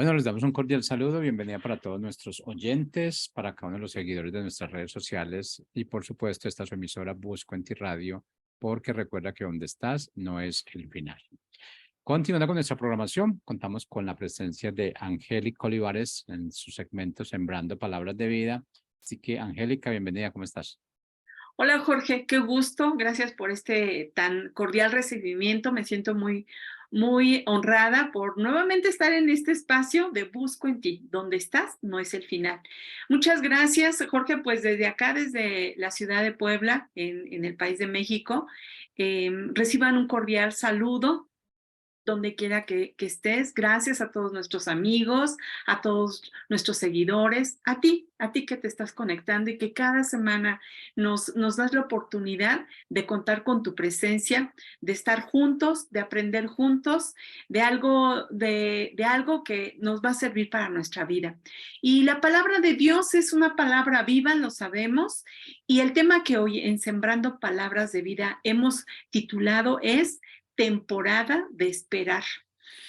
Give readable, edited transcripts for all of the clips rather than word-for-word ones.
Bueno, les damos un cordial saludo, bienvenida para todos nuestros oyentes, para cada uno de los seguidores de nuestras redes sociales y por supuesto esta es su emisora Busco en Ti Radio, porque recuerda que donde estás no es el final. Continuando con nuestra programación, contamos con la presencia de Angélica Olivares en su segmento Sembrando Palabras de Vida. Así que Angélica, bienvenida, ¿cómo estás? Hola Jorge, qué gusto. Gracias por este tan cordial recibimiento. Me siento muy honrada por nuevamente estar en este espacio de Busco en Ti. Donde estás no es el final. Muchas gracias, Jorge. Pues desde acá, desde la ciudad de Puebla, en el país de México, reciban un cordial saludo donde quiera que estés. Gracias a todos nuestros amigos, a todos nuestros seguidores, a ti que te estás conectando y que cada semana nos das la oportunidad de contar con tu presencia, de estar juntos, de aprender juntos, de algo que nos va a servir para nuestra vida. Y la palabra de Dios es una palabra viva, lo sabemos, y el tema que hoy en Sembrando Palabras de Vida hemos titulado es temporada de esperar.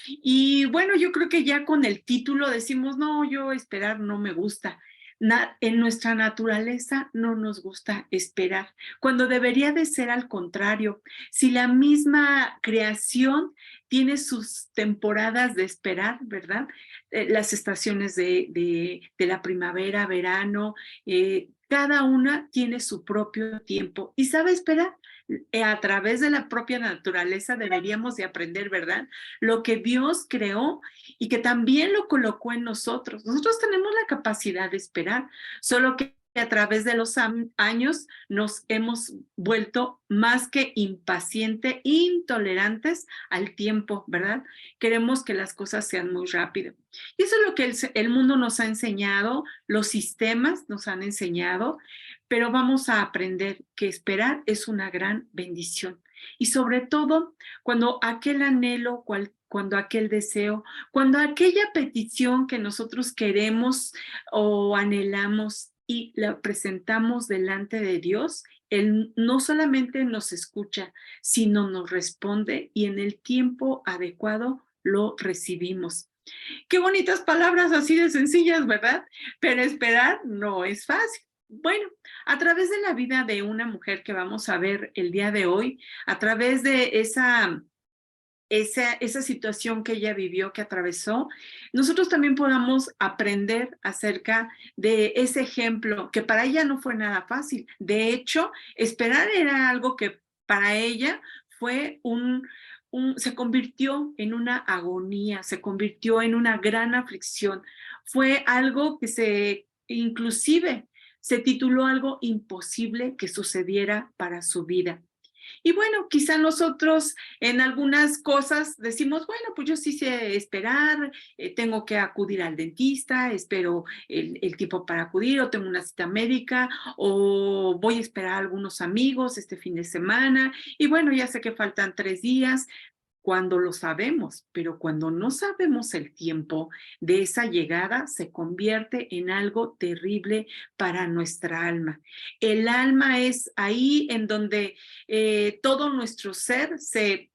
Y bueno, yo creo que ya con el título decimos, no, yo esperar no me gusta. En nuestra naturaleza no nos gusta esperar, cuando debería de ser al contrario. Si la misma creación tiene sus temporadas de esperar, ¿verdad? Las estaciones de la primavera, verano, cada una tiene su propio tiempo y sabe esperar. A través de la propia naturaleza deberíamos de aprender, ¿verdad? Lo que Dios creó y que también lo colocó en nosotros. Nosotros tenemos la capacidad de esperar, solo que a través de los años nos hemos vuelto más que impacientes, intolerantes al tiempo, ¿verdad? Queremos que las cosas sean muy rápido. Y eso es lo que el mundo nos ha enseñado, los sistemas nos han enseñado, pero vamos a aprender que esperar es una gran bendición. Y sobre todo, cuando aquel anhelo, cuando aquel deseo, cuando aquella petición que nosotros queremos o anhelamos y la presentamos delante de Dios, Él no solamente nos escucha, sino nos responde y en el tiempo adecuado lo recibimos. Qué bonitas palabras así de sencillas, ¿verdad? Pero esperar no es fácil. Bueno, a través de la vida de una mujer que vamos a ver el día de hoy, a través de esa situación que ella vivió, que atravesó, nosotros también podamos aprender acerca de ese ejemplo, que para ella no fue nada fácil. De hecho, esperar era algo que para ella fue se convirtió en una agonía, se convirtió en una gran aflicción. Fue algo que inclusive, se tituló algo imposible que sucediera para su vida. Y bueno, quizá nosotros en algunas cosas decimos, bueno, pues yo sí sé esperar, tengo que acudir al dentista, espero el tiempo para acudir, o tengo una cita médica, o voy a esperar a algunos amigos este fin de semana, y bueno, ya sé que faltan 3 días, cuando lo sabemos, pero cuando no sabemos el tiempo de esa llegada, se convierte en algo terrible para nuestra alma. El alma es ahí en donde todo nuestro ser se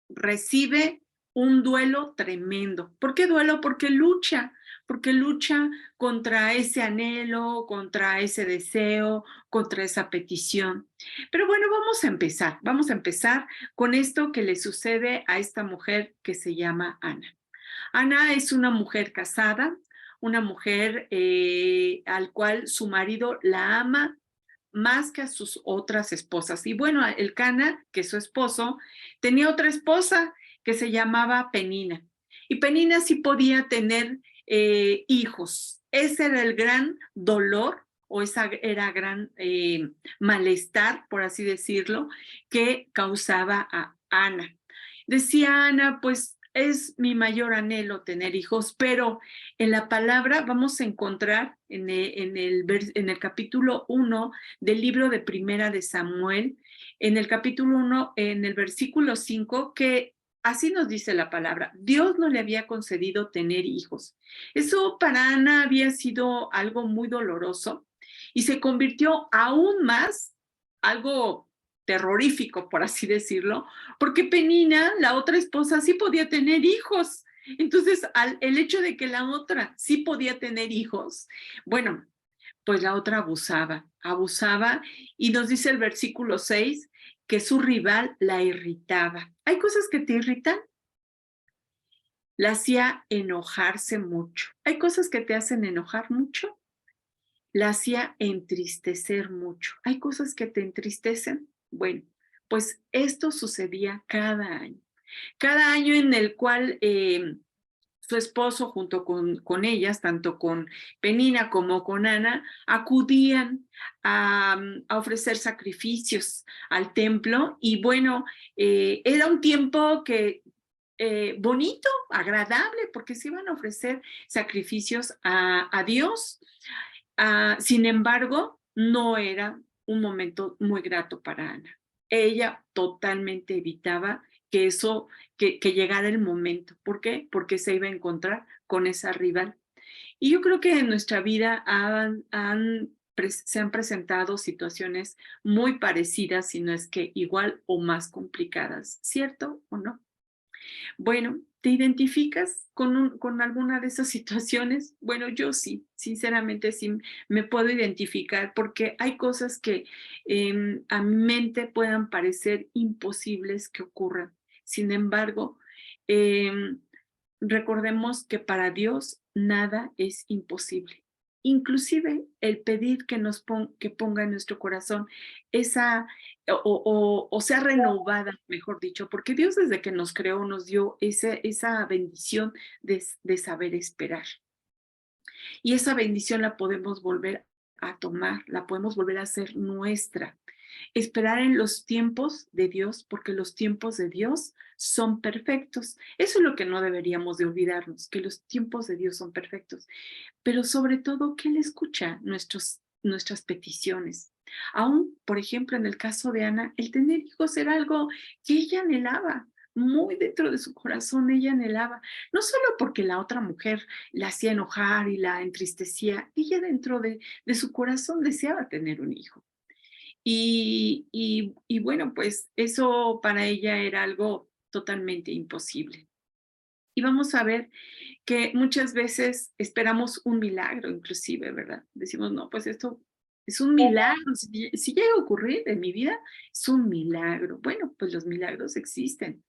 recibe un duelo tremendo. ¿Por qué duelo? Porque lucha contra ese anhelo, contra ese deseo, contra esa petición. Pero bueno, vamos a empezar con esto que le sucede a esta mujer que se llama Ana. Ana es una mujer casada, una mujer al cual su marido la ama más que a sus otras esposas. Y bueno, el Cana, que es su esposo, tenía otra esposa que se llamaba Penina. Y Penina sí podía tener hijos. Ese era el gran dolor o esa era gran malestar, por así decirlo, que causaba a Ana. Decía Ana, pues es mi mayor anhelo tener hijos, pero en la palabra vamos a encontrar en el capítulo 1 del libro de Primera de Samuel, en el capítulo 1, en el versículo 5, que así nos dice la palabra: Dios no le había concedido tener hijos. Eso para Ana había sido algo muy doloroso y se convirtió aún más algo terrorífico, por así decirlo, porque Penina, la otra esposa, sí podía tener hijos. Entonces, el hecho de que la otra sí podía tener hijos, bueno, pues la otra abusaba, y nos dice el versículo 6 que su rival la irritaba. Hay cosas que te irritan, la hacía enojarse mucho. Hay cosas que te hacen enojar mucho, la hacía entristecer mucho. Hay cosas que te entristecen. Bueno, pues esto sucedía cada año en el cual su esposo junto con ellas, tanto con Penina como con Ana, acudían a ofrecer sacrificios al templo y bueno, era un tiempo que bonito, agradable, porque se iban a ofrecer sacrificios a Dios. Sin embargo, no era un momento muy grato para Ana. Ella totalmente evitaba que eso, que llegara el momento. ¿Por qué? Porque se iba a encontrar con esa rival. Y yo creo que en nuestra vida se han presentado situaciones muy parecidas, si no es que igual o más complicadas, ¿cierto o no? Bueno, ¿te identificas con alguna de esas situaciones? Bueno, yo sí, sinceramente sí me puedo identificar porque hay cosas que a mi mente puedan parecer imposibles que ocurran. Sin embargo, em, recordemos que para Dios nada es imposible. Inclusive el pedir que que ponga en nuestro corazón esa o sea renovada, mejor dicho, porque Dios desde que nos creó nos dio esa bendición de saber esperar. Y esa bendición la podemos volver a tomar, la podemos volver a hacer nuestra. Esperar en los tiempos de Dios, porque los tiempos de Dios son perfectos. Eso es lo que no deberíamos de olvidarnos, que los tiempos de Dios son perfectos. Pero sobre todo, que Él escucha nuestras peticiones. Aún, por ejemplo, en el caso de Ana, el tener hijos era algo que ella anhelaba, muy dentro de su corazón ella anhelaba, no solo porque la otra mujer la hacía enojar y la entristecía, ella dentro de su corazón deseaba tener un hijo. Y bueno, pues eso para ella era algo totalmente imposible. Y vamos a ver que muchas veces esperamos un milagro, inclusive, ¿verdad? Decimos, no, pues esto es un milagro. Si llega a ocurrir en mi vida, es un milagro. Bueno, pues los milagros existen,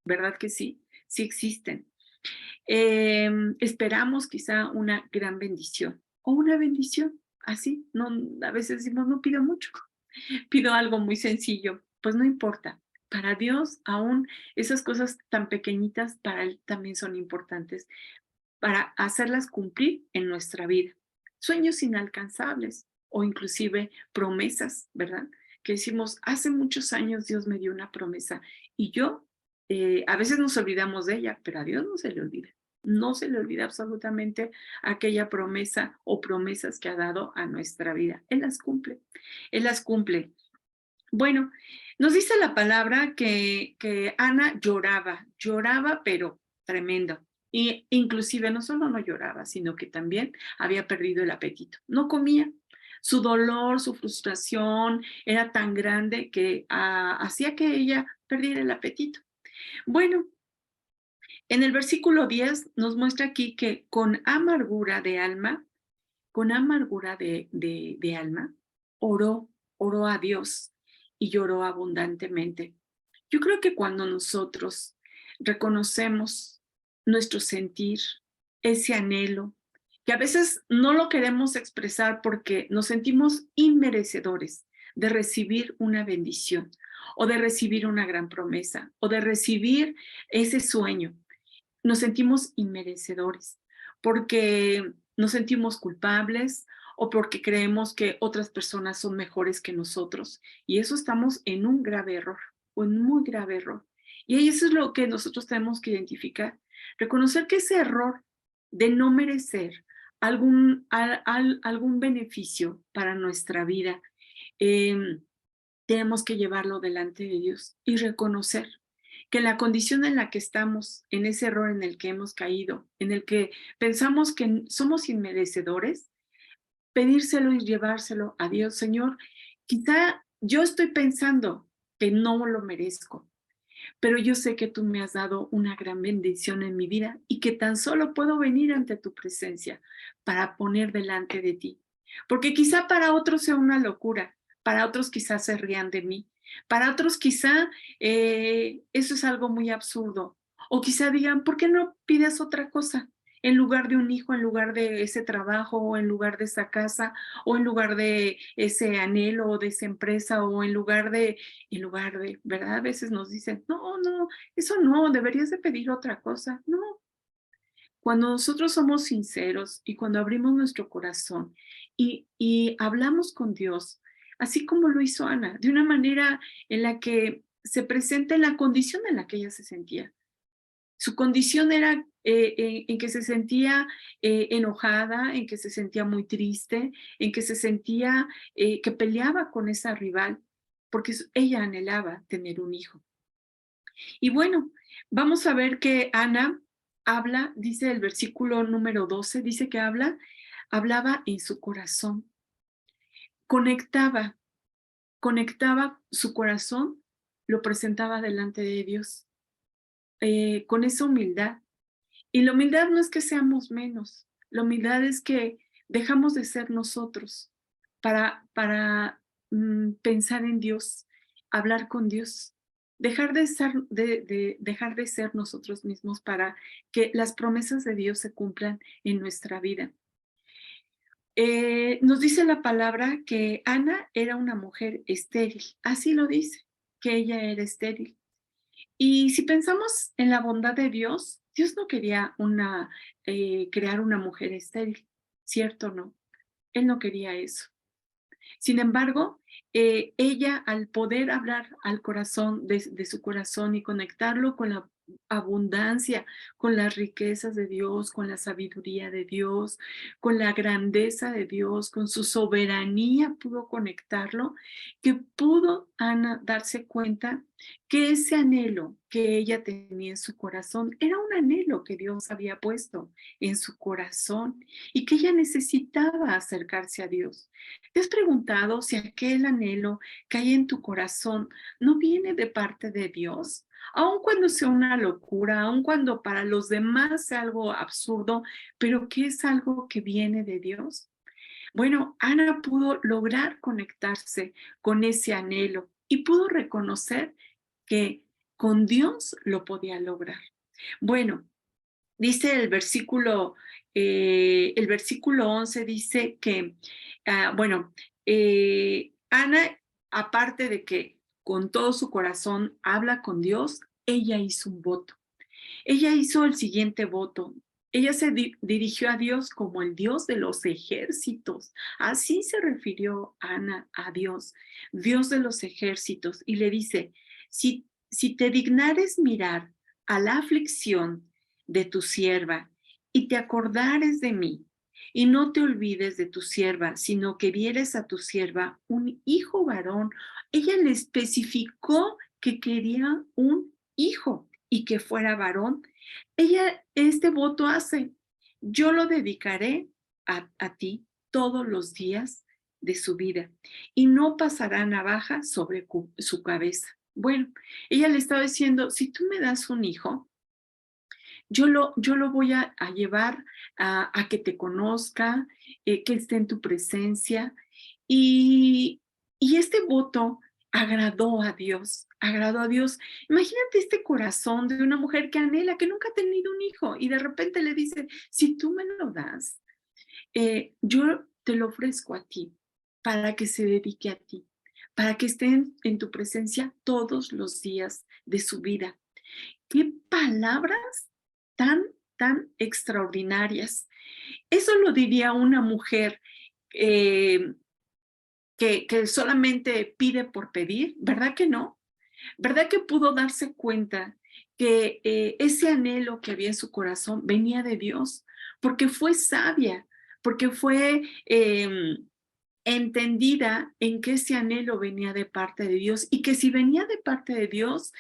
¿verdad que sí? Sí existen. Esperamos quizá una gran bendición o una bendición, así. No, a veces decimos, no pido mucho, pido algo muy sencillo, pues no importa. Para Dios, aún esas cosas tan pequeñitas, para Él también son importantes para hacerlas cumplir en nuestra vida. Sueños inalcanzables o inclusive promesas, ¿verdad? Que decimos, hace muchos años Dios me dio una promesa y yo, a veces nos olvidamos de ella, pero a Dios no se le olvida. No se le olvida absolutamente aquella promesa o promesas que ha dado a nuestra vida. Él las cumple. Él las cumple. Bueno, nos dice la palabra que Ana lloraba, pero tremendo. Y inclusive no solo no lloraba, sino que también había perdido el apetito. No comía. Su dolor, su frustración era tan grande que hacía que ella perdiera el apetito. Bueno, en el versículo 10 nos muestra aquí que con amargura de alma, con amargura de alma, oró a Dios y lloró abundantemente. Yo creo que cuando nosotros reconocemos nuestro sentir, ese anhelo, que a veces no lo queremos expresar porque nos sentimos inmerecedores de recibir una bendición o de recibir una gran promesa o de recibir ese sueño, nos sentimos inmerecedores porque nos sentimos culpables o porque creemos que otras personas son mejores que nosotros. Y eso estamos en un grave error o en un muy grave error. Y eso es lo que nosotros tenemos que identificar. Reconocer que ese error de no merecer algún beneficio para nuestra vida, eh, tenemos que llevarlo delante de Dios y reconocer que la condición en la que estamos, en ese error en el que hemos caído, en el que pensamos que somos inmerecedores, pedírselo y llevárselo a Dios. Señor, quizá yo estoy pensando que no lo merezco, pero yo sé que tú me has dado una gran bendición en mi vida y que tan solo puedo venir ante tu presencia para poner delante de ti. Porque quizá para otros sea una locura, para otros quizás se rían de mí, para otros quizá eso es algo muy absurdo. O quizá digan, ¿por qué no pides otra cosa? En lugar de un hijo, en lugar de ese trabajo, o en lugar de esa casa, o en lugar de ese anhelo, o de esa empresa, o en lugar de, ¿verdad? A veces nos dicen, no, no, eso no, deberías de pedir otra cosa. No, cuando nosotros somos sinceros y cuando abrimos nuestro corazón y hablamos con Dios, así como lo hizo Ana, de una manera en la que se presenta en la condición en la que ella se sentía. Su condición era en que se sentía enojada, en que se sentía muy triste, en que se sentía que peleaba con esa rival, porque ella anhelaba tener un hijo. Y bueno, vamos a ver que Ana habla, dice el versículo número 12, dice que hablaba en su corazón, conectaba, conectaba su corazón, lo presentaba delante de Dios, con esa humildad. Y la humildad no es que seamos menos, la humildad es que dejamos de ser nosotros para pensar en Dios, hablar con Dios, dejar de ser nosotros mismos para que las promesas de Dios se cumplan en nuestra vida. Nos dice la palabra que Ana era una mujer estéril, así lo dice, que ella era estéril. Y si pensamos en la bondad de Dios, Dios no quería crear una mujer estéril, ¿cierto o no? Él no quería eso. Sin embargo, ella al poder hablar al corazón de su corazón y conectarlo con la abundancia, con las riquezas de Dios, con la sabiduría de Dios, con la grandeza de Dios, con su soberanía, pudo conectarlo, que pudo Ana darse cuenta que ese anhelo que ella tenía en su corazón era un anhelo que Dios había puesto en su corazón y que ella necesitaba acercarse a Dios. ¿Te has preguntado si aquel anhelo que hay en tu corazón no viene de parte de Dios? Aun cuando sea una locura, aun cuando para los demás sea algo absurdo, pero que es algo que viene de Dios. Bueno, Ana pudo lograr conectarse con ese anhelo y pudo reconocer que con Dios lo podía lograr. Bueno, dice el versículo 11 dice que, bueno, Ana, aparte de que con todo su corazón habla con Dios, ella hizo un voto. Ella hizo el siguiente voto. Ella se dirigió a Dios como el Dios de los ejércitos. Así se refirió Ana a Dios, Dios de los ejércitos. Y le dice, si te dignares mirar a la aflicción de tu sierva y te acordares de mí, y no te olvides de tu sierva, sino que vieres a tu sierva un hijo varón. Ella le especificó que quería un hijo y que fuera varón. Ella este voto hace, yo lo dedicaré a ti todos los días de su vida y no pasará navaja sobre su cabeza. Bueno, ella le estaba diciendo, si tú me das un hijo, yo lo voy a llevar a que te conozca, que esté en tu presencia. Y, y este voto agradó a Dios, agradó a Dios. Imagínate este corazón de una mujer que anhela, que nunca ha tenido un hijo y de repente le dice, si tú me lo das, yo te lo ofrezco a ti para que se dedique a ti, para que esté en tu presencia todos los días de su vida. Qué palabras tan, tan extraordinarias. Eso lo diría una mujer eh, que solamente pide por pedir, ¿verdad que no? ¿Verdad que pudo darse cuenta que ese anhelo que había en su corazón venía de Dios? Porque fue sabia, porque fue entendida en que ese anhelo venía de parte de Dios y que si venía de parte de Dios,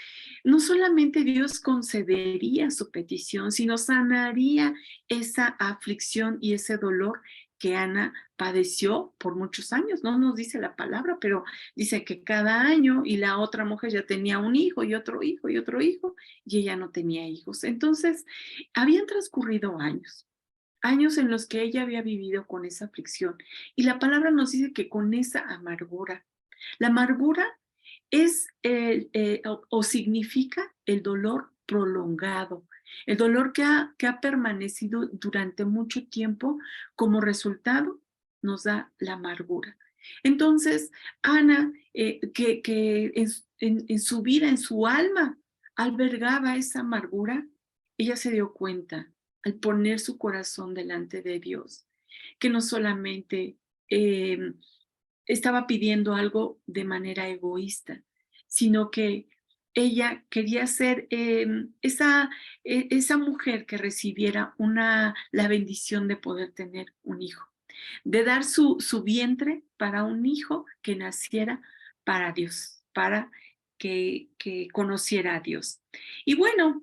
no solamente Dios concedería su petición, sino sanaría esa aflicción y ese dolor que Ana padeció por muchos años. No nos dice la palabra, pero dice que cada año, y la otra mujer ya tenía un hijo y otro hijo y otro hijo, y ella no tenía hijos. Entonces, habían transcurrido años en los que ella había vivido con esa aflicción. Y la palabra nos dice que con esa amargura. La amargura es o significa el dolor prolongado, el dolor que ha permanecido durante mucho tiempo. Como resultado nos da la amargura. Entonces, Ana, que en su vida, en su alma, albergaba esa amargura, ella se dio cuenta al poner su corazón delante de Dios, que no solamente estaba pidiendo algo de manera egoísta, sino que ella quería ser esa mujer que recibiera la bendición de poder tener un hijo, de dar su vientre para un hijo que naciera para Dios, para que conociera a Dios. Y bueno,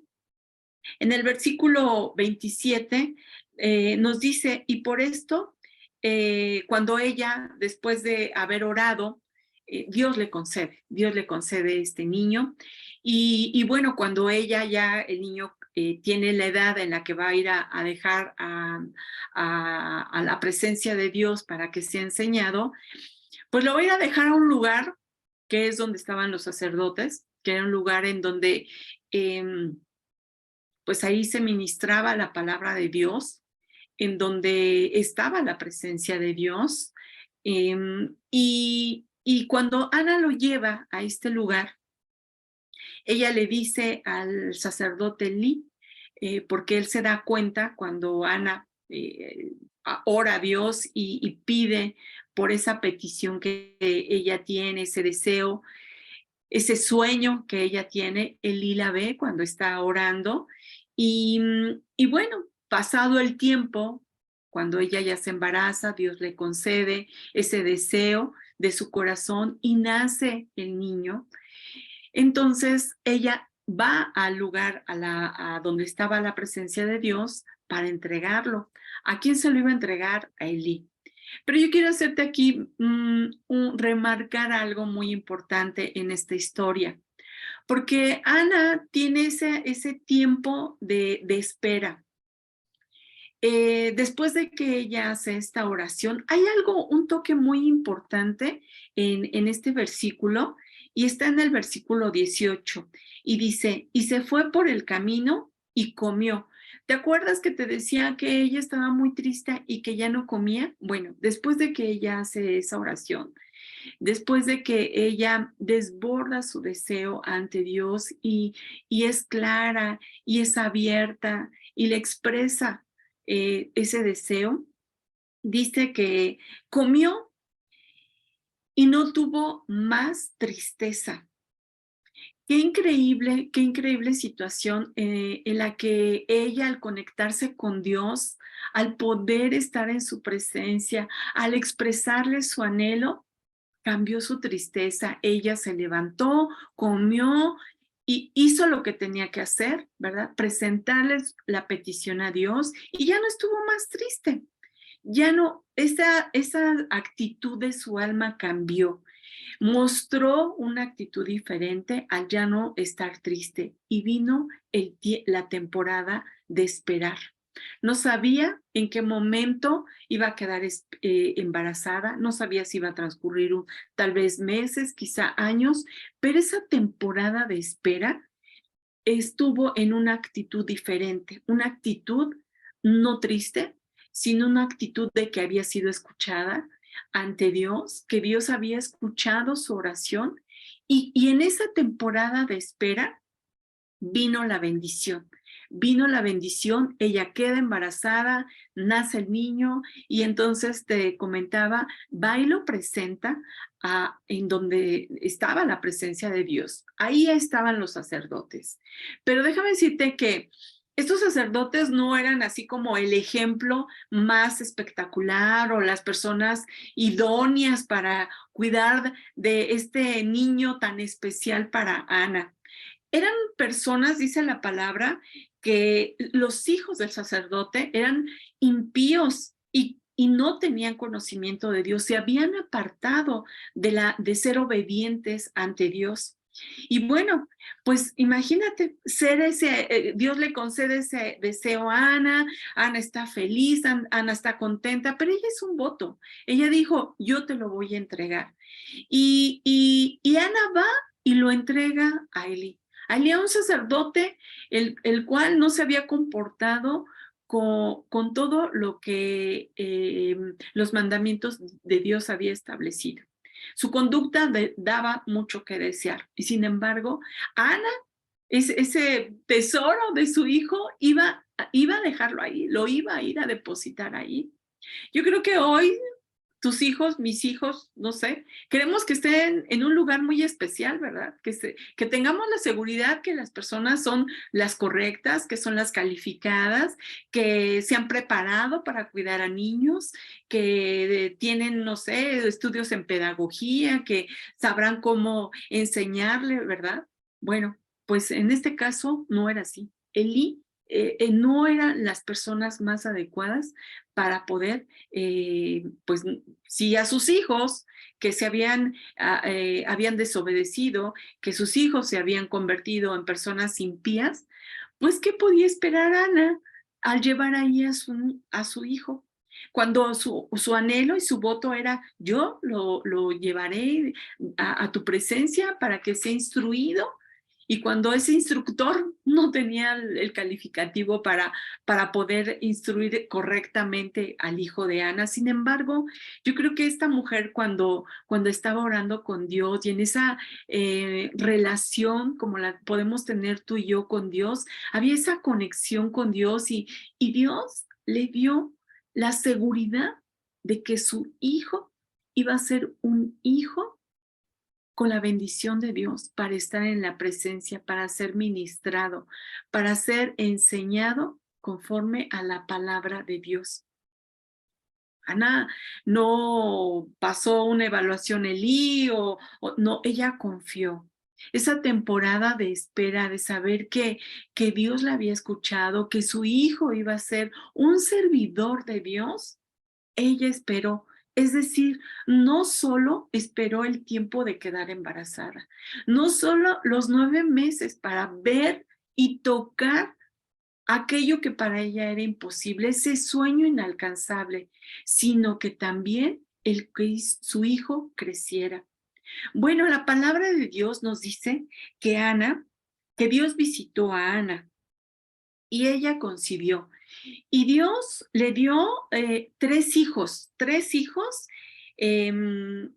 en el versículo 27 nos dice, y por esto, cuando ella, después de haber orado, Dios le concede este niño. Y bueno, cuando ella ya, el niño tiene la edad en la que va a ir a dejar a la presencia de Dios para que sea enseñado, pues lo va a ir a dejar a un lugar que es donde estaban los sacerdotes, que era un lugar en donde pues ahí se ministraba la palabra de Dios, en donde estaba la presencia de Dios. Y cuando Ana lo lleva a este lugar, ella le dice al sacerdote Lee, porque él se da cuenta cuando Ana ora a Dios y pide por esa petición que ella tiene, ese deseo, ese sueño que ella tiene, Elí la ve cuando está orando. Y bueno, pasado el tiempo, cuando ella ya se embaraza, Dios le concede ese deseo de su corazón y nace el niño. Entonces ella va al lugar, a donde estaba la presencia de Dios, para entregarlo. ¿A quién se lo iba a entregar? A Elí. Pero yo quiero hacerte aquí remarcar algo muy importante en esta historia, porque Ana tiene ese tiempo de espera. Después de que ella hace esta oración, hay un toque muy importante en este versículo, y está en el versículo 18, y dice, y se fue por el camino y comió. ¿Te acuerdas que te decía que ella estaba muy triste y que ya no comía? Bueno, después de que ella hace esa oración, después de que ella desborda su deseo ante Dios y es clara y es abierta y le expresa ese deseo, dice que comió y no tuvo más tristeza. Qué increíble situación en la que ella, al conectarse con Dios, al poder estar en su presencia, al expresarle su anhelo, cambió su tristeza. Ella se levantó, comió y hizo lo que tenía que hacer, ¿verdad? Presentarles la petición a Dios, y ya no estuvo más triste. Ya no, esa actitud de su alma cambió. Mostró una actitud diferente al ya no estar triste, y vino la temporada de esperar. No sabía en qué momento iba a quedar embarazada, no sabía si iba a transcurrir tal vez meses, quizá años, pero esa temporada de espera estuvo en una actitud diferente, una actitud no triste, sino una actitud de que había sido escuchada ante Dios, que Dios había escuchado su oración, y en esa temporada de espera vino la bendición. Vino la bendición, ella queda embarazada, nace el niño, y entonces te comentaba, va y lo presenta en donde estaba la presencia de Dios. Ahí estaban los sacerdotes. Pero déjame decirte que estos sacerdotes no eran así como el ejemplo más espectacular o las personas idóneas para cuidar de este niño tan especial para Ana. Eran personas, dice la palabra, que los hijos del sacerdote eran impíos y y no tenían conocimiento de Dios, se habían apartado de ser obedientes ante Dios. Y bueno, pues imagínate, Dios le concede ese deseo a Ana, Ana está feliz, Ana está contenta, pero ella es un voto. Ella dijo, yo te lo voy a entregar. Y Ana va y lo entrega a Eli. A Eli, a un sacerdote, el cual no se había comportado con todo lo que los mandamientos de Dios había establecido. Su conducta daba mucho que desear. Y sin embargo, Ana, ese tesoro de su hijo, iba a dejarlo ahí, lo iba a ir a depositar ahí. Yo creo que hoy tus hijos, mis hijos, no sé, queremos que estén en un lugar muy especial, ¿verdad? Que tengamos la seguridad que las personas son las correctas, que son las calificadas, que se han preparado para cuidar a niños, que tienen, no sé, estudios en pedagogía, que sabrán cómo enseñarle, ¿verdad? Bueno, pues en este caso no era así. Elí no eran las personas más adecuadas para poder, pues, si a sus hijos que habían desobedecido, que sus hijos se habían convertido en personas impías, pues, ¿qué podía esperar Ana al llevar ahí a su hijo? Cuando su anhelo y su voto era, yo lo llevaré a tu presencia para que sea instruido, y cuando ese instructor no tenía el calificativo para poder instruir correctamente al hijo de Ana. Sin embargo, yo creo que esta mujer cuando estaba orando con Dios y en esa relación como la podemos tener tú y yo con Dios, había esa conexión con Dios y Dios le dio la seguridad de que su hijo iba a ser un hijo con la bendición de Dios para estar en la presencia, para ser ministrado, para ser enseñado conforme a la palabra de Dios. Ana no pasó una evaluación Elí o no, ella confió. Esa temporada de espera, de saber que Dios la había escuchado, que su hijo iba a ser un servidor de Dios, ella esperó. Es decir, no solo esperó el tiempo de quedar embarazada, no solo los 9 meses para ver y tocar aquello que para ella era imposible, ese sueño inalcanzable, sino que también el que su hijo creciera. Bueno, la palabra de Dios nos dice que Dios visitó a Ana y ella concibió. Y Dios le dio 3 hijos. em,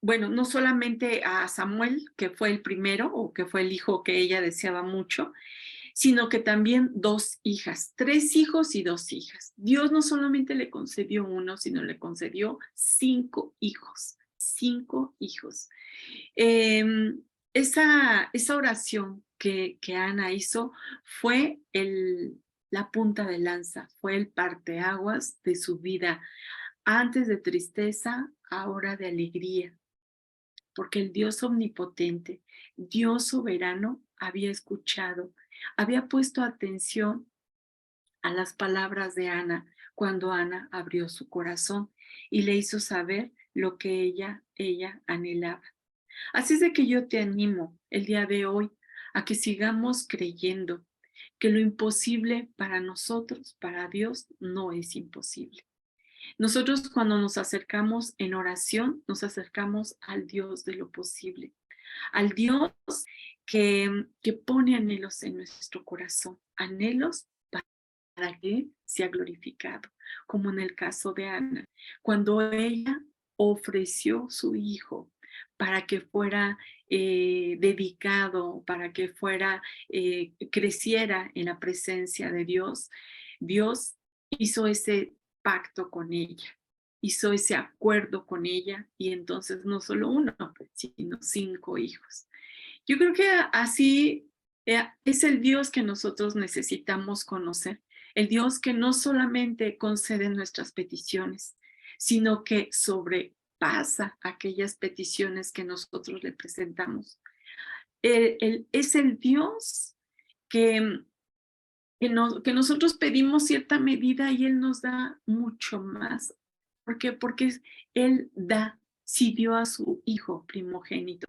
bueno, no solamente a Samuel, que fue el primero o que fue el hijo que ella deseaba mucho, sino que también 2 hijas, 3 hijos y 2 hijas. Dios no solamente le concedió uno, sino le concedió 5 hijos, 5 hijos. Esa oración que Ana hizo fue la punta de lanza, fue el parteaguas de su vida, antes de tristeza, ahora de alegría, porque el Dios omnipotente, Dios soberano, había escuchado, había puesto atención a las palabras de Ana cuando Ana abrió su corazón y le hizo saber lo que ella anhelaba. Así es de que yo te animo el día de hoy a que sigamos creyendo que lo imposible para nosotros, para Dios, no es imposible. Nosotros cuando nos acercamos en oración, nos acercamos al Dios de lo posible, al Dios que pone anhelos en nuestro corazón, anhelos para que sea glorificado, como en el caso de Ana, cuando ella ofreció su hijo para que fuera dedicado, para que creciera en la presencia de Dios. Dios hizo ese pacto con ella, hizo ese acuerdo con ella y entonces no solo uno, sino 5 hijos. Yo creo que así es el Dios que nosotros necesitamos conocer, el Dios que no solamente concede nuestras peticiones, sino que sobrepasa aquellas peticiones que nosotros le presentamos. Es el Dios que que nosotros pedimos cierta medida y Él nos da mucho más. ¿Por qué? Porque Él da, si dio a su Hijo primogénito,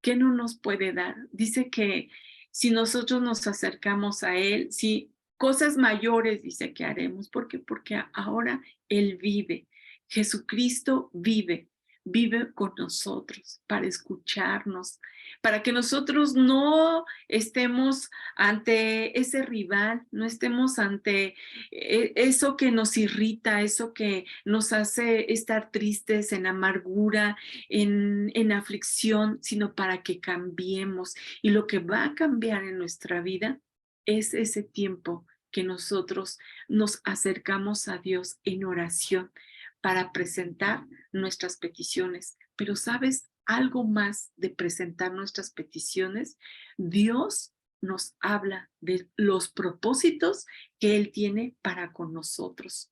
¿qué no nos puede dar? Dice que si nosotros nos acercamos a Él, si cosas mayores dice que haremos. ¿Por qué? Porque ahora Él vive. Jesucristo vive, vive con nosotros para escucharnos, para que nosotros no estemos ante ese rival, no estemos ante eso que nos irrita, eso que nos hace estar tristes, en amargura, en aflicción, sino para que cambiemos. Y lo que va a cambiar en nuestra vida es ese tiempo que nosotros nos acercamos a Dios en oración para presentar nuestras peticiones. Pero ¿sabes algo más de presentar nuestras peticiones? Dios nos habla de los propósitos que Él tiene para con nosotros.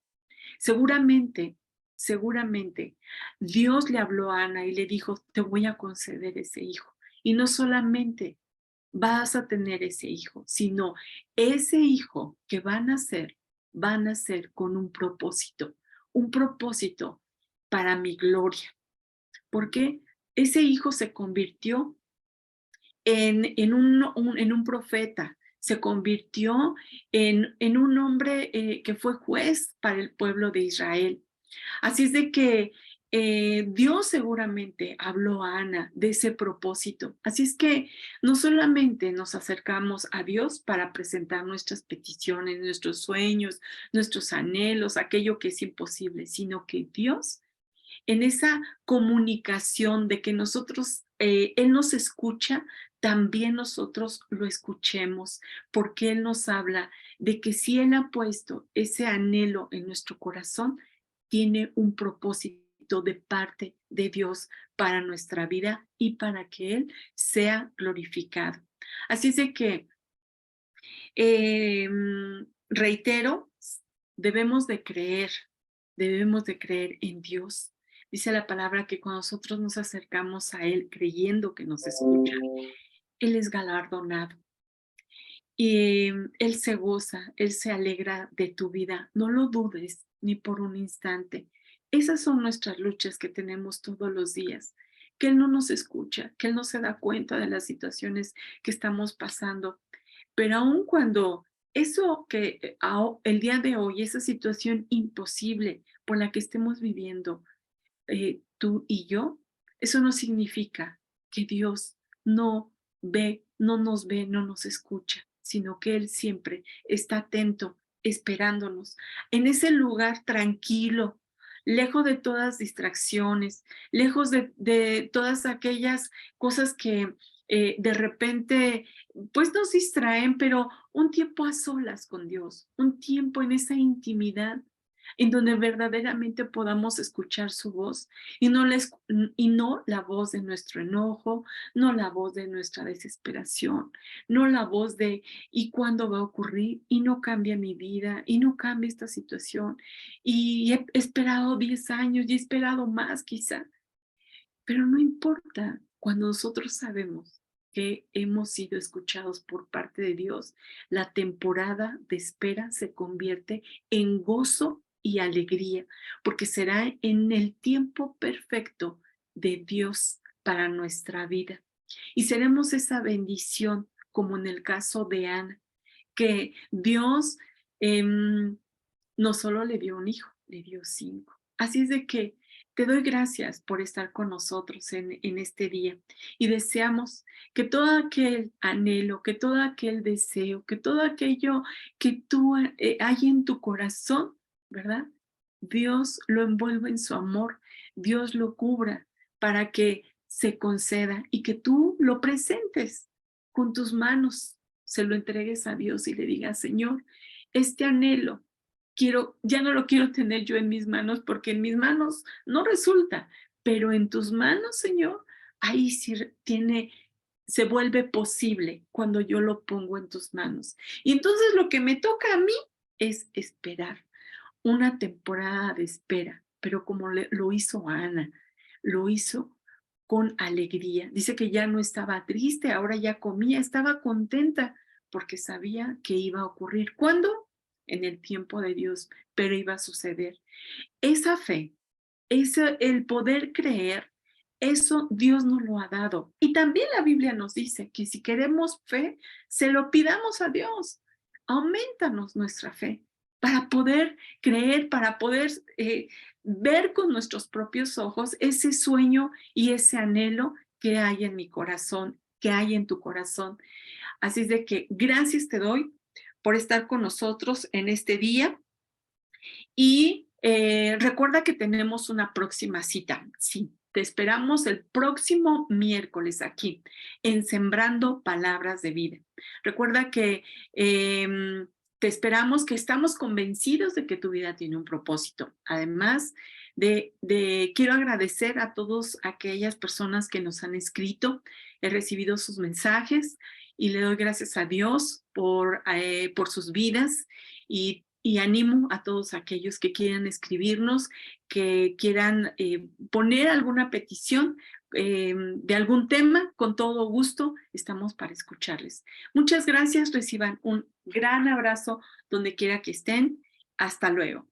Seguramente, seguramente, Dios le habló a Ana y le dijo, te voy a conceder ese hijo. Y no solamente vas a tener ese hijo, sino ese hijo que va a nacer con un propósito para mi gloria. Porque ese hijo se convirtió en un profeta, se convirtió en un hombre que fue juez para el pueblo de Israel. Así es de que Dios seguramente habló a Ana de ese propósito. Así es que no solamente nos acercamos a Dios para presentar nuestras peticiones, nuestros sueños, nuestros anhelos, aquello que es imposible, sino que Dios en esa comunicación de que nosotros, Él nos escucha, también nosotros lo escuchemos, porque Él nos habla de que si Él ha puesto ese anhelo en nuestro corazón, tiene un propósito de parte de Dios para nuestra vida y para que Él sea glorificado. Así es de que, reitero, debemos de creer en Dios. Dice la palabra que cuando nosotros nos acercamos a Él creyendo que nos escucha, Él es galardonado y Él se goza, Él se alegra de tu vida. No lo dudes ni por un instante. Esas son nuestras luchas que tenemos todos los días, que Él no nos escucha, que Él no se da cuenta de las situaciones que estamos pasando. Pero aun cuando eso que el día de hoy, esa situación imposible por la que estemos viviendo, tú y yo, eso no significa que Dios no nos ve, no nos escucha, sino que Él siempre está atento, esperándonos en ese lugar tranquilo, lejos de todas distracciones, lejos de todas aquellas cosas que de repente pues nos distraen, pero un tiempo a solas con Dios, un tiempo en esa intimidad en donde verdaderamente podamos escuchar su voz y no la voz de nuestro enojo, no la voz de nuestra desesperación, no la voz de ¿y cuándo va a ocurrir? Y no cambia mi vida, y no cambia esta situación. Y he esperado 10 años y he esperado más quizá, pero no importa cuando nosotros sabemos que hemos sido escuchados por parte de Dios, la temporada de espera se convierte en gozo y alegría, porque será en el tiempo perfecto de Dios para nuestra vida. Y seremos esa bendición, como en el caso de Ana, que Dios no solo le dio un hijo, le dio 5. Así es de que te doy gracias por estar con nosotros en este día y deseamos que todo aquel anhelo, que todo aquel deseo, que todo aquello que tú hay en tu corazón, ¿verdad? Dios lo envuelva en su amor, Dios lo cubra para que se conceda y que tú lo presentes con tus manos, se lo entregues a Dios y le digas, Señor, este anhelo ya no lo quiero tener yo en mis manos porque en mis manos no resulta, pero en tus manos, Señor, ahí sí se vuelve posible cuando yo lo pongo en tus manos. Y entonces lo que me toca a mí es esperar, una temporada de espera, pero como lo hizo Ana, lo hizo con alegría. Dice que ya no estaba triste, ahora ya comía, estaba contenta porque sabía que iba a ocurrir. ¿Cuándo? En el tiempo de Dios, pero iba a suceder. Esa fe, el poder creer, eso Dios nos lo ha dado. Y también la Biblia nos dice que si queremos fe, se lo pidamos a Dios. Aumentanos nuestra fe para poder creer, para poder ver con nuestros propios ojos ese sueño y ese anhelo que hay en mi corazón, que hay en tu corazón. Así es de que gracias te doy por estar con nosotros en este día y recuerda que tenemos una próxima cita. Sí, te esperamos el próximo miércoles aquí en Sembrando Palabras de Vida. Recuerda que te esperamos, que estamos convencidos de que tu vida tiene un propósito. Además quiero agradecer a todas aquellas personas que nos han escrito. He recibido sus mensajes y le doy gracias a Dios por sus vidas y animo a todos aquellos que quieran escribirnos, que quieran poner alguna petición de algún tema, con todo gusto estamos para escucharles. Muchas gracias, reciban un gran abrazo donde quiera que estén. Hasta luego.